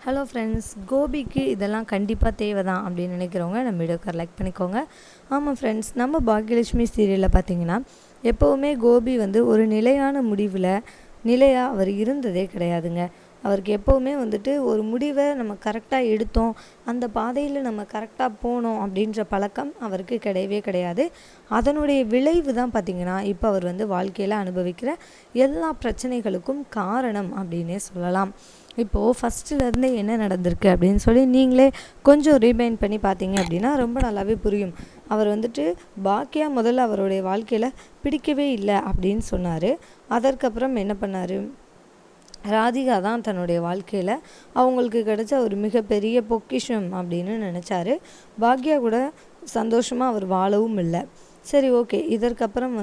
Hello friends, கோபிக்கு இதெல்லாம் கண்டிப்பாக தேவை தான் அப்படின்னு நினைக்கிறவங்க நம்ம வீடியோக்கு லைக் பண்ணிக்கோங்க. ஆமாம் ஃப்ரெண்ட்ஸ், நம்ம பாக்யலட்சுமி சீரியலில் பார்த்தீங்கன்னா எப்போவுமே கோபி ஒரு நிலையான முடிவில் நிலையாக அவர் இருந்ததே கிடையாதுங்க. அவருக்கு எப்போவுமே ஒரு முடிவை நம்ம கரெக்டாக எடுத்தோம், அந்த பாதையில் நம்ம கரெக்டாக போனோம் அப்படின்ற பழக்கம் அவருக்கு கிடையவே கிடையாது. அதனுடைய விளைவு தான் பார்த்திங்கன்னா இப்போ அவர் வாழ்க்கையில் அனுபவிக்கிற எல்லா பிரச்சனைகளுக்கும் காரணம் அப்படின்னே சொல்லலாம். இப்போது ஃபஸ்ட்டுலேருந்தே என்ன நடந்திருக்கு அப்படின்னு சொல்லி நீங்களே கொஞ்சம் ரீபைண்ட் பண்ணி பார்த்தீங்க அப்படின்னா ரொம்ப நல்லாவே புரியும். அவர் பாக்கியா முதல்ல அவருடைய வாழ்க்கையில் பிடிக்கவே இல்லை அப்படின்னு சொன்னார். அதற்கப்புறம் என்ன பண்ணார், ராதிகா தான் தன்னுடைய வாழ்க்கையில் அவங்களுக்கு கிடைச்ச ஒரு மிகப்பெரிய பொக்கிஷம் அப்படின்னு நினச்சாரு. பாக்யா கூட சந்தோஷமாக அவர் வாழவும் இல்லை. சரி, ஓகே, இதற்கப்புறம்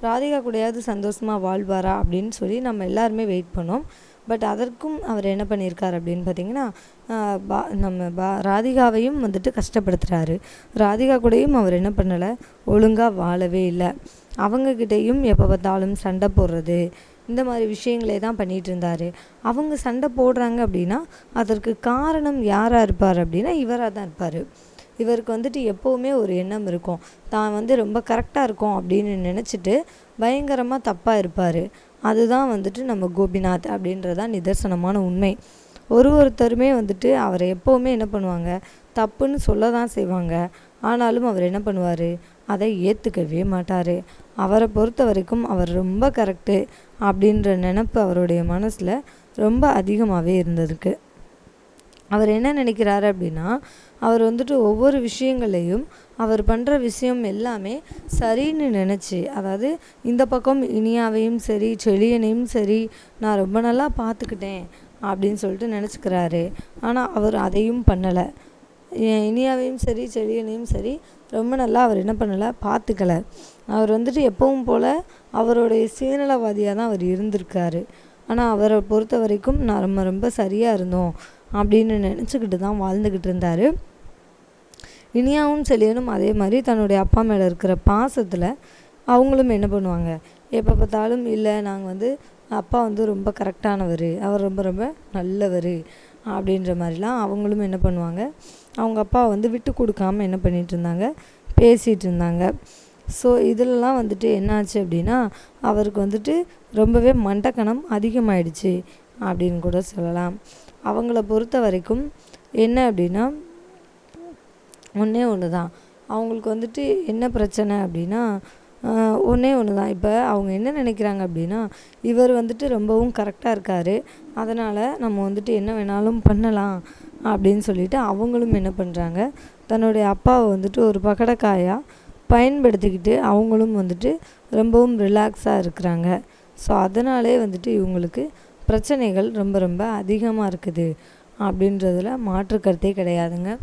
ராதிகா கூடயாவது சந்தோஷமாக வாழ்வாரா அப்படின்னு சொல்லி நம்ம எல்லாருமே வெயிட் பண்ணோம். பட் அதற்கும் அவர் என்ன பண்ணியிருக்கார் அப்படின்னு பார்த்திங்கன்னா ராதிகாவையும் கஷ்டப்படுத்துகிறாரு. ராதிகா கூடயும் அவர் என்ன பண்ணலை, ஒழுங்காக வாழவே இல்லை. அவங்கக்கிட்டேயும் எப்போ பார்த்தாலும் சண்டை போடுறது, இந்த மாதிரி விஷயங்களே தான் பண்ணிகிட்டு இருந்தார். அவங்க சண்டை போடுறாங்க அப்படின்னா அதற்கு காரணம் யாராக இருப்பார் அப்படின்னா இவராக தான் இருப்பார். இவருக்கு எப்போவுமே ஒரு எண்ணம் இருக்கும், தான் ரொம்ப கரெக்டாக இருக்கும் அப்படின்னு நினச்சிட்டு பயங்கரமாக தப்பாக இருப்பார். அதுதான் நம்ம கோபிநாத் அப்படின்றதான் நிதர்சனமான உண்மை. ஒருத்தருமே அவரை எப்போவுமே என்ன பண்ணுவாங்க, தப்புன்னு சொல்ல தான் செய்வாங்க. ஆனாலும் அவர் என்ன பண்ணுவார், அதை ஏற்றுக்கவே மாட்டார். அவரை பொறுத்த வரைக்கும் அவர் ரொம்ப கரெக்டு அப்படின்ற நினப்பு அவருடைய மனசில் ரொம்ப அதிகமாகவே இருந்ததுக்கு. அவர் என்ன நினைக்கிறாரு அப்படின்னா அவர் ஒவ்வொரு விஷயங்களையும் அவர் பண்ணுற விஷயம் எல்லாமே சரின்னு நினச்சி, அதாவது இந்த பக்கம் இனியாவையும் சரி செழியனையும் சரி நான் ரொம்ப நல்லா பார்த்துக்கிட்டேன் அப்படின்னு சொல்லிட்டு நினச்சிக்கிறாரு. ஆனால் அவர் அதையும் பண்ணலை. இனியாவையும் சரி செழியனையும் சரி ரொம்ப நல்லா அவர் என்ன பண்ணலை, பார்த்துக்கலை. அவர் எப்பவும் போல் அவருடைய சுயநலவாதியாக தான் அவர் இருந்திருக்காரு. ஆனால் அவரை பொறுத்த வரைக்கும் நான் ரொம்ப ரொம்ப சரியாக இருந்தோம் அப்படின்னு நினச்சிக்கிட்டு தான் வாழ்ந்துக்கிட்டு இருந்தார். இனியாவும் செழியனும் அதே மாதிரி தன்னுடைய அப்பா மேலே இருக்கிற பாசத்தில் அவங்களும் என்ன பண்ணுவாங்க, எப்போ பார்த்தாலும் இல்லை நாங்கள் அப்பா ரொம்ப கரெக்டானவர், அவர் ரொம்ப ரொம்ப நல்லவர் அப்படின்ற மாதிரிலாம் அவங்களும் என்ன பண்ணுவாங்க, அவங்க அப்பா விட்டு கொடுக்காமல் என்ன பண்ணிகிட்டு இருந்தாங்க, பேசிகிட்டு இருந்தாங்க. ஸோ இதிலலாம் என்னாச்சு அப்படின்னா அவருக்கு ரொம்பவே மண்டக்கணம் அதிகமாயிடுச்சு அப்படின்னு கூட சொல்லலாம். அவங்கள பொறுத்த வரைக்கும் என்ன அப்படின்னா ஒன்றே ஒன்று தான், அவங்களுக்கு என்ன பிரச்சனை அப்படின்னா ஒன்றே ஒன்று தான். இப்போ அவங்க என்ன நினைக்கிறாங்க அப்படின்னா இவர் ரொம்பவும் கரெக்டாக இருக்கார், அதனால் நம்ம என்ன வேணாலும் பண்ணலாம் அப்படின்னு சொல்லிட்டு அவங்களும் என்ன பண்ணுறாங்க, தன்னுடைய அப்பாவை ஒரு பகடக்காயாக பயன்படுத்திக்கிட்டு அவங்களும் ரொம்பவும் ரிலாக்ஸாக இருக்கிறாங்க. ஸோ அதனாலே இவங்களுக்கு பிரச்சனைகள் ரொம்ப ரொம்ப அதிகமாக இருக்குது அப்படின்றதுல மாற்று கருத்தே கிடையாதுங்க.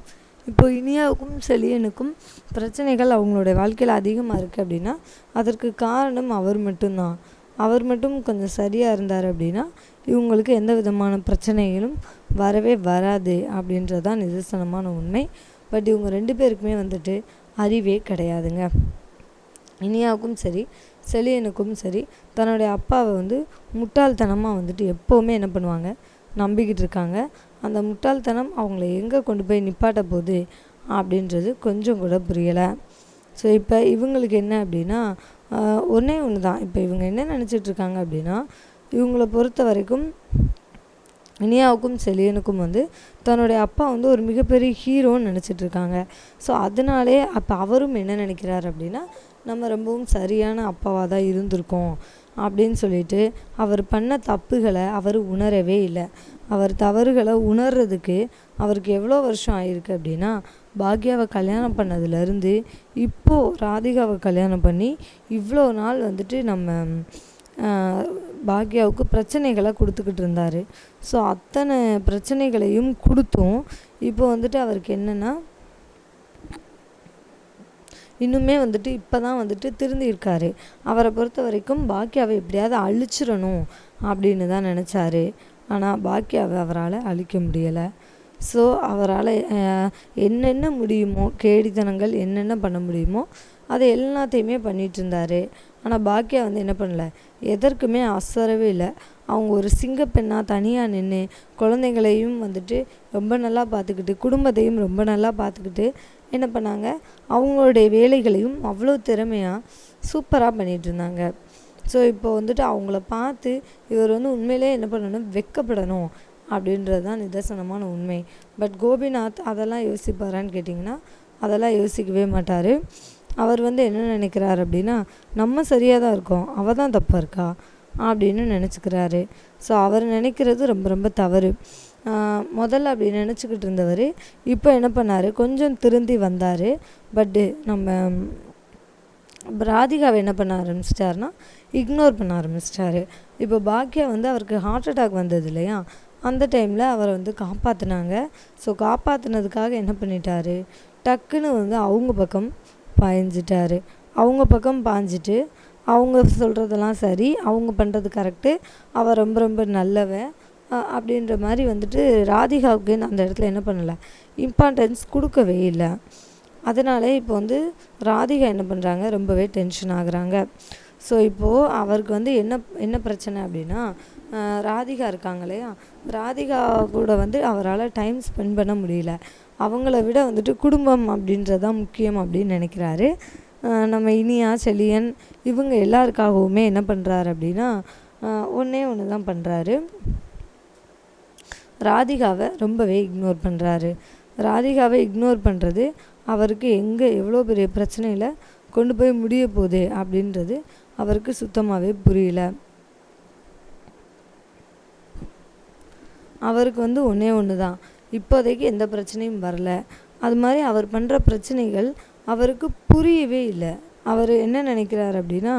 இப்போது இனியாவுக்கும் செழியனுக்கும் பிரச்சனைகள் அவங்களுடைய வாழ்க்கையில் அதிகமாக இருக்குது அப்படின்னா அதற்கு காரணம் அவர் மட்டும்தான். அவர் மட்டும் கொஞ்சம் சரியாக இருந்தார் அப்படின்னா இவங்களுக்கு எந்த விதமான பிரச்சனைகளும் வரவே வராது அப்படின்றது தான் நிதர்சனமான உண்மை. பட் இவங்க ரெண்டு பேருக்குமே அறிவே கிடையாதுங்க. இனியாவுக்கும் சரி செழியனுக்கும் சரி தன்னுடைய அப்பாவை முட்டாள்தனமாக எப்போவுமே என்ன பண்ணுவாங்க, நம்பிக்கிட்டு இருக்காங்க. அந்த முட்டாள்தனம் அவங்கள எங்கே கொண்டு போய் நிப்பாட்ட போகுது அப்படின்றது கொஞ்சம் கூட புரியலை. ஸோ இப்போ இவங்களுக்கு என்ன அப்படின்னா ஒன்றே ஒன்று தான். இப்போ இவங்க என்ன நினச்சிட்ருக்காங்க அப்படின்னா இவங்கள பொறுத்த வரைக்கும் இனியாவுக்கும் செழியனுக்கும் தன்னுடைய அப்பா ஒரு மிகப்பெரிய ஹீரோன்னு நினச்சிட்ருக்காங்க. ஸோ அதனாலே அப்போ அவரும் என்ன நினைக்கிறார் அப்படின்னா நம்ம ரொம்பவும் சரியான அப்பாவாக தான் இருந்திருக்கோம் அப்படின்னு சொல்லிட்டு அவர் பண்ண தப்புகளை அவர் உணரவே இல்லை. அவர் தவறுகளை உணர்றதுக்கு அவருக்கு எவ்வளோ வருஷம் ஆகிருக்கு அப்படின்னா பாக்யாவை கல்யாணம் பண்ணதுலேருந்து இப்போது ராதிகாவை கல்யாணம் பண்ணி இவ்வளோ நாள் நம்ம பாக்யாவுக்கு பிரச்சனைகளை கொடுத்துக்கிட்டு இருந்தார். ஸோ அத்தனை பிரச்சனைகளையும் கொடுத்தும் இப்போ அவருக்கு என்னென்னா இன்னுமே இப்போ தான் திருந்திருக்காரு. அவரை பொறுத்த வரைக்கும் பாக்யாவை எப்படியாவது அழிச்சிடணும் அப்படின்னு தான் நினச்சாரு. ஆனால் பாக்யாவை அவரால் அழிக்க முடியலை. ஸோ அவரால் என்னென்ன முடியுமோ, கேடித்தனங்கள் என்னென்ன பண்ண முடியுமோ அதை எல்லாத்தையுமே பண்ணிகிட்டு இருந்தார். ஆனால் பாக்யா என்ன பண்ணலை, எதற்குமே அசரவே இல்லை. அவங்க ஒரு சிங்கப்பெண்ணாக தனியாக நின்று குழந்தைங்களையும் வந்துட்டு ரொம்ப நல்லா பார்த்துக்கிட்டு குடும்பத்தையும் ரொம்ப நல்லா பார்த்துக்கிட்டு என்ன பண்ணாங்க, அவங்களுடைய வேலைகளையும் அவ்வளோ திறமையாக சூப்பராக பண்ணிகிட்டு இருந்தாங்க. ஸோ இப்போ வந்துட்டு அவங்கள பார்த்து இவர் வந்து உண்மையிலே என்ன பண்ணணும், வெட்கப்படணும் அப்படின்றது தான் நிதர்சனமான உண்மை. பட் கோபிநாத் அதெல்லாம் யோசிப்பாரான்னு கேட்டிங்கன்னா அதெல்லாம் யோசிக்கவே மாட்டார். அவர் வந்து என்ன நினைக்கிறார் அப்படின்னா, நம்ம சரியாக தான் இருக்கோம், அவள் தான் தப்பாக இருக்கா அப்படின்னு நினச்சிக்கிறாரு. ஸோ அவர் நினைக்கிறது ரொம்ப ரொம்ப தவறு. முதல்ல அப்படி நினச்சிக்கிட்டு இருந்தவர் இப்போ என்ன பண்ணார், கொஞ்சம் திருந்தி வந்தார். பட்டு நம்ம ராதிகாவை என்ன பண்ண ஆரம்பிச்சிட்டாருன்னா இக்னோர் பண்ண ஆரம்பிச்சிட்டாரு. இப்போ பாக்கியா வந்து அவருக்கு ஹார்ட் அட்டாக் வந்தது இல்லையா, அந்த டைமில் அவரை வந்து காப்பாற்றினாங்க. ஸோ காப்பாற்றினதுக்காக என்ன பண்ணிட்டாரு, டக்குன்னு வந்து அவங்க பக்கம் பாய்ஞ்சிட்டாரு. அவங்க பக்கம் பாய்ஞ்சிட்டு அவங்க சொல்கிறதெல்லாம் சரி, அவங்க பண்ணுறது கரெக்டு, அவள் ரொம்ப ரொம்ப நல்லவன் அப்படின்ற மாதிரி வந்துட்டு ராதிகாவுக்கு அந்த இடத்துல என்ன பண்ணலை, இம்பார்ட்டன்ஸ் கொடுக்கவே இல்லை. அதனால இப்போ வந்து ராதிகா என்ன பண்ணுறாங்க, ரொம்பவே டென்ஷன் ஆகுறாங்க. ஸோ இப்போது அவருக்கு வந்து என்ன பிரச்சனை அப்படின்னா, ராதிகா இருக்காங்க இல்லையா, ராதிகா கூட வந்து அவரால் டைம் ஸ்பெண்ட் பண்ண முடியல. அவங்கள விட வந்துட்டு குடும்பம் அப்படின்றது தான் முக்கியம் அப்படின்னு நினைக்கிறாரு. நம்ம இனியா, செலியன் இவங்க எல்லாருக்காகவுமே என்ன பண்ணுறாரு அப்படின்னா ஒன்றே ஒன்று தான் பண்ணுறாரு, ராதிகாவை ரொம்பவே இக்னோர் பண்ணுறாரு. ராதிகாவை இக்னோர் பண்ணுறது அவருக்கு எவ்வளோ பெரிய பிரச்சனையில் கொண்டு போய் முடிய போகுது அப்படின்றது அவருக்கு சுத்தமாகவே புரியல. அவருக்கு வந்து ஒன்றே ஒன்று தான், இப்போதைக்கு எந்த பிரச்சனையும் வரல. அது மாதிரி அவர் பண்ணுற பிரச்சனைகள் அவருக்கு புரியவே இல்லை. அவர் என்ன நினைக்கிறார் அப்படின்னா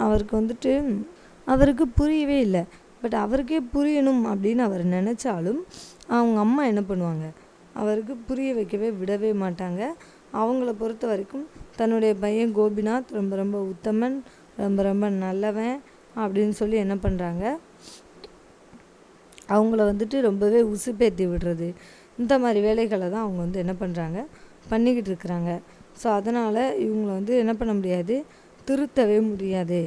அவருக்கு வந்துட்டு அவருக்கு புரியவே இல்லை. பட் அவருக்கே புரியணும் அப்படின்னு அவர் நினச்சாலும் அவங்க அம்மா என்ன பண்ணுவாங்க, அவருக்கு புரிய வைக்கவே விடவே மாட்டாங்க. அவங்கள பொறுத்த வரைக்கும் தன்னுடைய பையன் கோபிநாத் ரொம்ப ரொம்ப உத்தமன், ரொம்ப ரொம்ப நல்லவன் அப்படின்னு சொல்லி என்ன பண்ணுறாங்க, அவங்கள வந்துட்டு ரொம்பவே உசுப்பேற்றி விடுறது, இந்த மாதிரி வேலைகளை தான் அவங்க வந்து என்ன பண்ணுறாங்க, பண்ணிக்கிட்டு இருக்கிறாங்க. ஸோ அதனால் இவங்கள வந்து என்ன பண்ண முடியாது, திருத்தவே முடியாது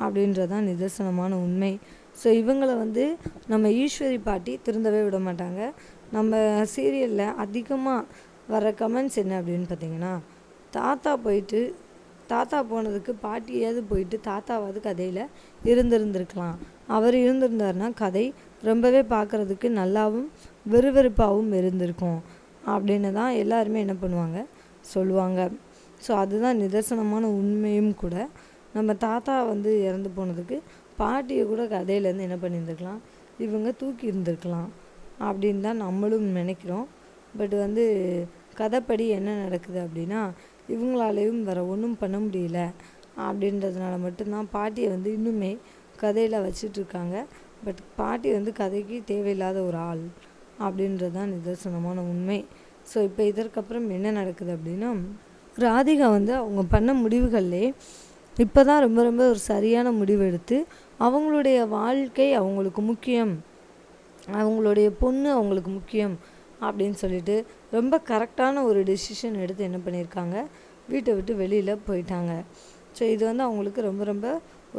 அப்படின்றதான் நிதர்சனமான உண்மை. ஸோ இவங்களை வந்து நம்ம ஈஸ்வரி பாட்டி திருந்தவே விட மாட்டாங்க. நம்ம சீரியலில் அதிகமாக வர கமெண்ட்ஸ் என்ன அப்படின்னு பார்த்தீங்கன்னா, தாத்தா போனதுக்கு பாட்டியாவது போயிட்டு தாத்தாவாவது கதையில் இருந்திருக்கலாம், அவர் இருந்திருந்தாருன்னா கதை ரொம்பவே பார்க்குறதுக்கு நல்லாவும் விறுவிறுப்பாகவும் இருந்திருக்கும் அப்படின்னு தான் எல்லாருமே என்ன பண்ணுவாங்க, சொல்லுவாங்க. ஸோ அதுதான் நிதர்சனமான உண்மையும் கூட. நம்ம தாத்தா வந்து இறந்து போனதுக்கு பாட்டியை கூட கதையிலேருந்து என்ன பண்ணியிருந்துருக்கலாம், இவங்க தூக்கி இருந்திருக்கலாம் அப்படின்னு தான் நம்மளும் நினைக்கிறோம். பட் வந்து கதைப்படி என்ன நடக்குது அப்படின்னா, இவங்களாலேயும் வேறு ஒன்றும் பண்ண முடியல அப்படின்றதுனால மட்டும்தான் பாட்டியை வந்து இன்னுமே கதையில் வச்சிட்ருக்காங்க. பட் பாட்டி வந்து கதைக்கு தேவையில்லாத ஒரு ஆள் அப்படின்றது தான் நிதர்சனமான உண்மை. ஸோ இப்போ இதற்கப்புறம் என்ன நடக்குது அப்படின்னா, ராதிகா வந்து அவங்க பண்ண முடிவுகள்லே இப்போ தான் ரொம்ப ரொம்ப ஒரு சரியான முடிவு எடுத்து அவங்களுடைய வாழ்க்கை அவங்களுக்கு முக்கியம், அவங்களுடைய பொண்ணு அவங்களுக்கு முக்கியம் அப்படின்னு சொல்லிட்டு ரொம்ப கரெக்டான ஒரு டெசிஷன் எடுத்து என்ன பண்ணியிருக்காங்க, வீட்டை விட்டு வெளியில் போயிட்டாங்க. ஸோ இது வந்து அவங்களுக்கு ரொம்ப ரொம்ப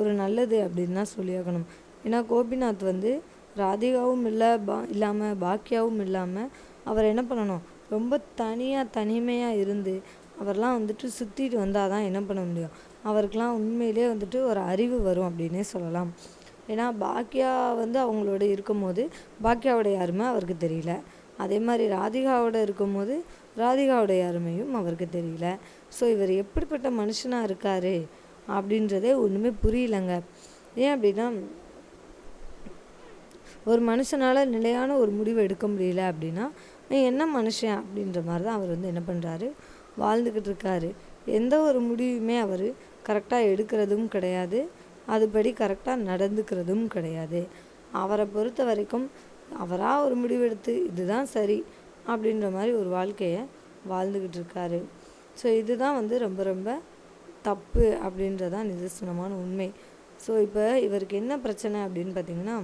ஒரு நல்லது அப்படின்னு தான் சொல்லியாகணும். ஏன்னா கோபிநாத் வந்து ராதிகாவும் இல்லாமல் பாக்கியாவும் இல்லாமல் அவர் என்ன பண்ணணும், ரொம்ப தனிமையாக இருந்து அவர்லாம் வந்துட்டு சுற்றிட்டு வந்தால் தான் என்ன பண்ண முடியும், அவருக்கெலாம் உண்மையிலே வந்துட்டு ஒரு அறிவு வரும் அப்படின்னே சொல்லலாம். ஏன்னா பாக்கியா வந்து அவங்களோட இருக்கும்போது பாக்கியாவோடைய அருமை அவருக்கு தெரியல, அதே மாதிரி ராதிகாவோட இருக்கும்போது ராதிகாவோடைய அருமையும் அவருக்கு தெரியல. ஸோ இவர் எப்படிப்பட்ட மனுஷனாக இருக்கார் அப்படின்றதே ஒன்றுமே புரியலைங்க. ஏன் அப்படின்னா, ஒரு மனுஷனால் நிலையான ஒரு முடிவு எடுக்க முடியல அப்படின்னா என்ன மனுஷன் அப்படின்ற மாதிரி தான் அவர் வந்து என்ன பண்ணுறாரு, வாழ்ந்துக்கிட்டு இருக்காரு. எந்த ஒரு முடிவுமே அவர் கரெக்டாக எடுக்கிறதும் கிடையாது, அதுபடி கரெக்டாக நடந்துக்கிறதும் கிடையாது. அவரை பொறுத்த வரைக்கும் அவராக ஒரு முடிவெடுத்து இதுதான் சரி அப்படின்ற மாதிரி ஒரு வாழ்க்கையை வாழ்ந்துக்கிட்டு இருக்காரு. ஸோ இதுதான் வந்து ரொம்ப ரொம்ப தப்பு அப்படின்றதான் நிதர்சனமான உண்மை. ஸோ இப்போ இவருக்கு என்ன பிரச்சனை அப்படின்னு பார்த்திங்கன்னா,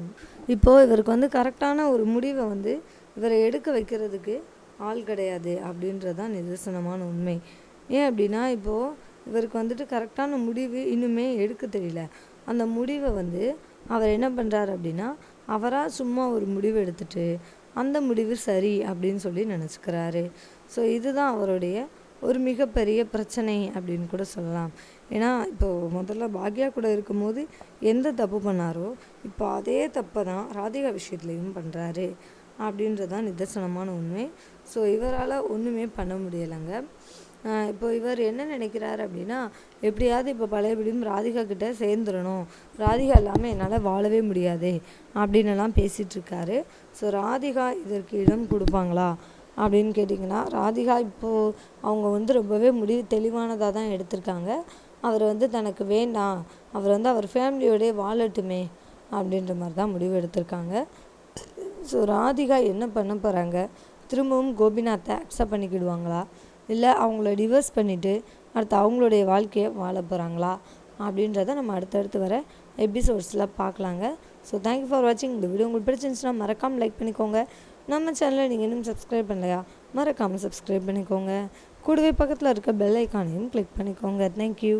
இப்போது இவருக்கு வந்து கரெக்டான ஒரு முடிவை வந்து இவரை எடுக்க வைக்கிறதுக்கு ஆள் கிடையாது அப்படின்றதான் நிதர்சனமான உண்மை. ஏன் அப்படின்னா, இப்போது இவருக்கு வந்துட்டு கரெக்டான முடிவு இன்னுமே எடுக்க தெரியல. அந்த முடிவை வந்து அவர் என்ன பண்ணுறாரு அப்படின்னா, அவராக சும்மா ஒரு முடிவு எடுத்துட்டு அந்த முடிவு சரி அப்படின்னு சொல்லி நினச்சிக்கிறாரு. ஸோ இதுதான் அவருடைய ஒரு மிகப்பெரிய பிரச்சனை அப்படின்னு கூட சொல்லலாம். ஏன்னா இப்போது முதல்ல பாக்யா கூட இருக்கும்போது எந்த தப்பு பண்ணாரோ இப்போ அதே தப்பை தான் ராதிகா விஷயத்துலேயும் பண்ணுறாரு அப்படின்றது தான் நிதர்சனமான உண்மை. ஸோ இவரால் ஒன்றுமே பண்ண முடியலைங்க. இப்போ இவர் என்ன நினைக்கிறாரு அப்படின்னா, எப்படியாவது இப்போ பழையபடியும் ராதிகா கிட்ட சேர்ந்துடணும், ராதிகா இல்லாமல் என்னால் வாழவே முடியாது அப்படின்னுலாம் பேசிகிட்ருக்காரு. ஸோ ராதிகா இதற்கு இடம் கொடுப்பாங்களா அப்படின்னு கேட்டிங்கன்னா, ராதிகா இப்போது அவங்க ரொம்பவே முடிவு தெளிவானதாக தான் எடுத்திருக்காங்க. அவர் தனக்கு வேண்டாம், அவர் அவர் ஃபேமிலியோடய வாழட்டுமே அப்படின்ற மாதிரி தான் முடிவு எடுத்திருக்காங்க. ஸோ ராதிகா என்ன பண்ண போகிறாங்க, திரும்பவும் கோபிநாத்தை அக்செப்ட் பண்ணிக்கிடுவாங்களா, இல்லை அவங்கள டிவோர்ஸ் பண்ணிவிட்டு அடுத்து அவங்களுடைய வாழ்க்கையை வாழ போகிறாங்களா அப்படின்றத நம்ம அடுத்தடுத்து வர எபிசோட்ஸில் பார்க்கலாங்க. ஸோ தேங்க்யூ ஃபார் வாட்சிங். இந்த வீடியோ உங்களுக்கு பிடிச்சிருந்துச்சுன்னா மறக்காமல் லைக் பண்ணிக்கோங்க. நம்ம சேனலை நீங்கள் இன்னும் சப்ஸ்கிரைப் பண்ணலையா, மறக்காமல் சப்ஸ்கிரைப் பண்ணிக்கோங்க. கூடவே பக்கத்தில் இருக்க பெல் ஐக்கானையும் கிளிக் பண்ணிக்கோங்க. தேங்க்யூ.